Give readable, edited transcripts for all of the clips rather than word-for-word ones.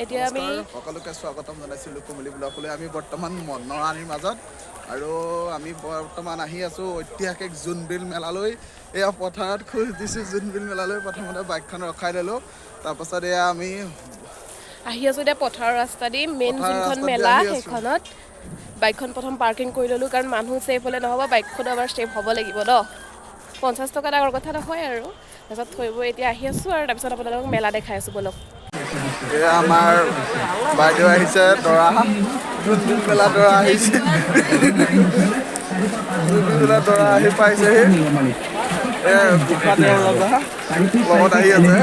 এতিয়া আমি সকলোকে স্বাগতম জনাইছোঁ লুকুমুলি ব্লগলৈ। আমি বৰ্তমান নৰানিৰ মাজত আৰু আমি বৰ্তমান আহি আছোঁ ঐতিহাসিক জোনবিল মেলালৈ। এয়া পথাৰত খোজ দিছোঁ জোনবিল মেলালৈ। প্ৰথমতে বাইকখন ৰখাই ল'লোঁ, তাৰপাছত এয়া আমি আহি আছোঁ এতিয়া পথাৰৰ ৰাস্তা দি মেইন পথাৰৰ যোনখন ৰাস্তাত দি মেলা আহি আছোঁ। সেইখনত। বাইকখন প্ৰথম পাৰ্কিং কৰি ল'লোঁ কাৰণ মানুহ ছেফ হ'লে নহ'ব, বাইকখনো আমাৰ ছেফ হ'ব লাগিব ন। 50 টকা ডাঙৰ কথা নহয় আৰু। তাৰপিছত থৈ বৈ এতিয়া আহি আছোঁ আৰু তাৰপিছত আপোনালোকক মেলা দেখাই আছোঁ ব'লক। এয়া আমাৰ বাইদেউ আহিছে, দৰা জোনবিল মেলা দৰা আহিছে। জোনবিল মেলা দৰা আহি পাইছেহি। গোফা দেওৰ ৰজা লগত আহি আছে।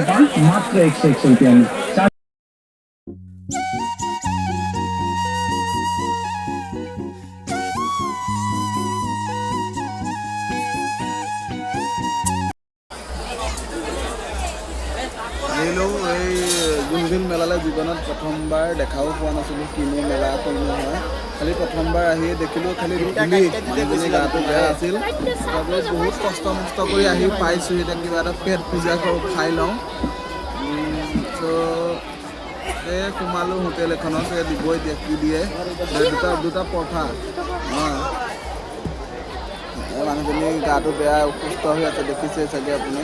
আহিলোঁ এই জোনবিল মেলালৈ। জীৱনত প্ৰথমবাৰ দেখাও পোৱা নাছিলোঁ কিনো মেলা কিনো হয়। খালি প্ৰথমবাৰ আহিয়ে দেখিলোঁ খালি ধূলি, মানুহজনী গাটো বেয়া আছিল। তাৰপিছত বহুত কষ্ট মষ্ট কৰি আহি পাইছোঁ। এতিয়া কিবা এটা পেট পূজা খাই লওঁ। এই সোমালোঁ হোটেল এখনত, দিব এতিয়া কি দিয়ে। দুটা পৰঠা। মানুহজনী গাটো বেয়া, অসুস্থ হৈ আছে, দেখিছে চাগে আপুনি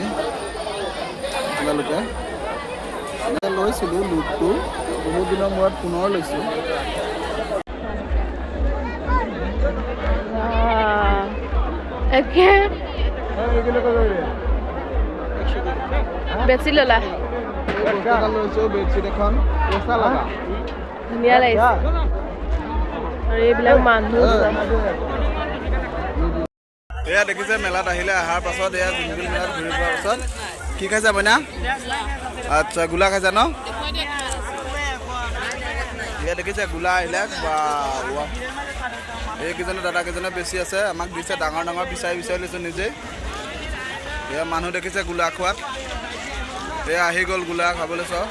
আপোনালোকে। লৈছিলোঁ লুটটো, বহুত দিনৰ মূৰত পুনৰ লৈছোঁ। বেছি ল'লা লৈছোঁ বেডশ্বীট এখন, পইচা লগা ধুনীয়া লাগিছে। আৰু এইবিলাক মানুহ এয়া দেখিছে মেলাত আহিলে, অহাৰ পাছত এয়া জোনবিল মেলাত ঘূৰি পোৱাৰ পাছত কি খাইছা বইনা? আচ্ছা, গোলা খাইছা ন? এয়া দেখিছে গোলা আহিলে। এইকেইজনে দাদাকেইজনে বেছি আছে, আমাক দিছে ডাঙৰ ডাঙৰ বিচাৰি লৈছোঁ নিজেই। এয়া মানুহ দেখিছে গোলা খোৱাত। এয়া আহি গ'ল গোলা খাবলৈ চব।